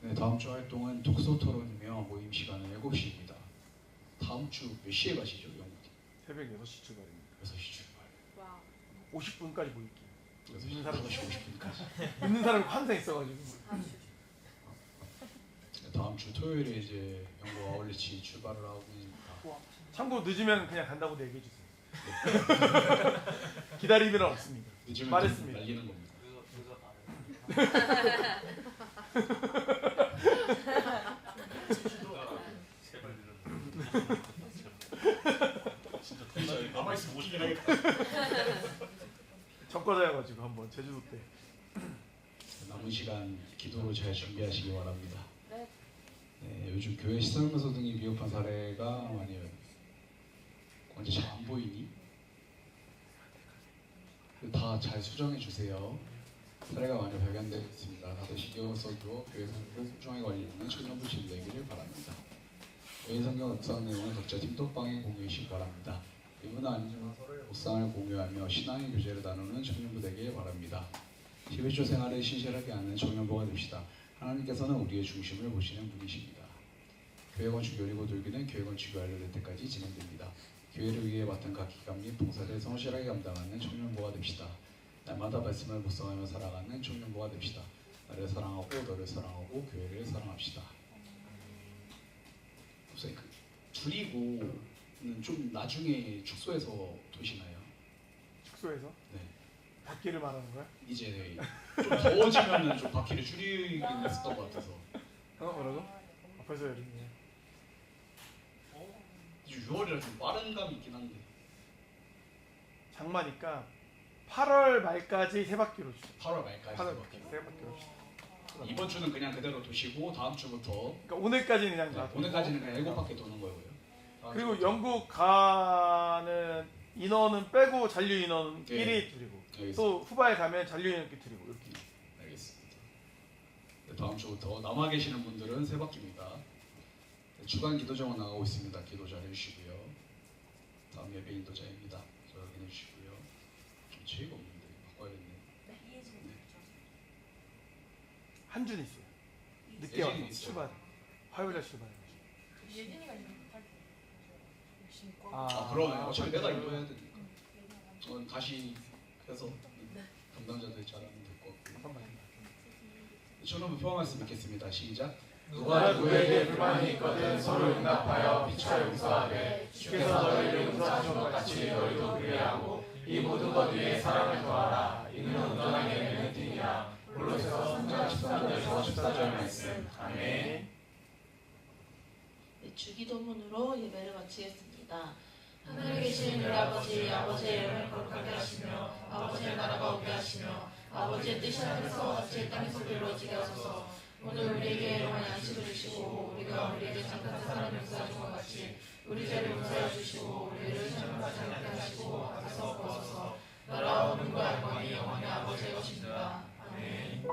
네, 다음 주 활동은 독서 토론이며 모임 시간은 7시입니다. 다음 주 몇 시에 가시죠, 영국이? 새벽 6시 출발입니다. 6시 출발. 와. 50분까지 모일게요. 있는 사람 50분까지. 있는 사람이 항상 있어가지고. 다음 주 토요일에 이제 영국 아울렛이 출발을 하고 있습니다. 참고로 늦으면 그냥 간다고 얘기해 주세요. 기다리면 없습니다. 늦으면 말했습니다. 날리는 겁니다. 제발 이런. 진짜 가만히 있으면 오시긴 하겠다. 전과자여가지고 한번 제주도 때. 나머지 남은 시간 기도로 잘 준비하시기 바랍니다. 네. 네, 요즘 교회 시설면서 등이 비겁한 사례가 많이 언제 잘 안 보이니? 다 잘 수정해 주세요. 사례가 많이 발견되고 있습니다. 다들 신경을 써주어 교회 성경을 소중하게 관리하는 청년부 진되기를 바랍니다. 교회 성경 묵상 내용은 각자 팀톡방에 공유해 주시기 바랍니다. 의문은 아니지만 서로의 묵상을 공유하며 신앙의 교제를 나누는 청년부 되길 바랍니다. 11조 생활을 신실하게 하는 청년부가 됩시다. 하나님께서는 우리의 중심을 보시는 분이십니다. 교회 건축 열리고 돌기는 교회 건축이 완료될 때까지 진행됩니다. 교회를 위해 맡은 각 기관 및 봉사를 성실하게 감당하는 청년부가 됩시다. 날마다 말씀을 묵상하며 살아가는 청년부가 됩시다. 나를 사랑하고 너를 사랑하고 교회를 사랑합시다. 우선 줄이고는 좀 나중에 축소해서 도시나요? 축소해서? 네. 바퀴를 말하는 거야? 이제 좀 더워지면은 좀 바퀴를 줄이긴 했었던 것 같아서. 뭐라고? 벌써 여름이네. 6월이라 좀 빠른 감이 있긴 한데. 장마니까 8월 말까지 세 바퀴로 주죠. 8월 말까지 8월 세 바퀴로 주죠. 이번 주는 그냥 그대로 도시고 다음 주부터. 그러니까 오늘까지는 그냥 네, 오늘까지는 그냥 7바퀴 도는 거고요. 그리고 주부터. 영국 가는 인원은 빼고 잔류 인원끼리 네. 드리고 알겠습니다. 또 후바에 가면 잔류 인원끼리 드리고 이렇게. 알겠습니다. 네, 다음 주부터 남아 계시는 분들은 세 바퀴입니다. 네, 주간 기도 정원 나가고 있습니다. 기도 잘 해주시고요. 다음 예배 인도자입니다. 저 확인해 주시고요. 좀 죄가 없는데 바꿔야겠네. 한 준 있어요. 늦게 예진이 와서 있어요. 출발. 화요일에 출발. 예진이가 이렇게 아 그러네. 어차피 내가 인도해야 되니까. 저는 다시 해서 담당자들 잘하면 될 것 같고. 저는 표한 말씀 읽겠습니다. 시작. 누가 누구에게 불만이 있거든 서로 용납하여 피차 용서하되 주께서 너희를 용서하신 것 같이 너희도 그리하고 이 모든 것 위에 사랑을 더하라. 이는 온전하게 되는 뜻이라. 골로새서 3장 13절에서 14절 말씀. 아멘. 네, 주기도문으로 예배를 마치겠습니다. 하늘에 계신 우리 아버지, 아버지의 이름을 거룩하게 하시며 아버지의 나라가 오게 하시며 아버지의 뜻이 하늘에서 같이 땅에서 이루어지게 하소서. 오늘 우리에게 일용할 양식을 주시고 우리가 우리에게 잘못한 사람을 용서해 준 것 같이 우리 죄를 용서해 주시고 우리를 시험에 받지 않게 하시고 악에서 구하소서. 나라와 은혜와 영광이 영원히 아버지의 것입니다. 아멘.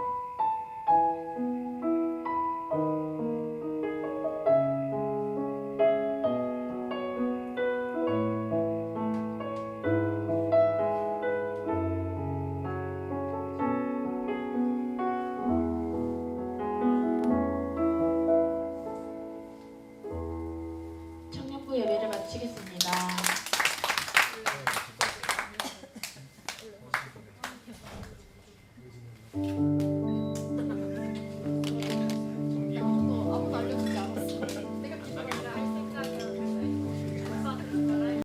청년부 예배를 마치겠습니다.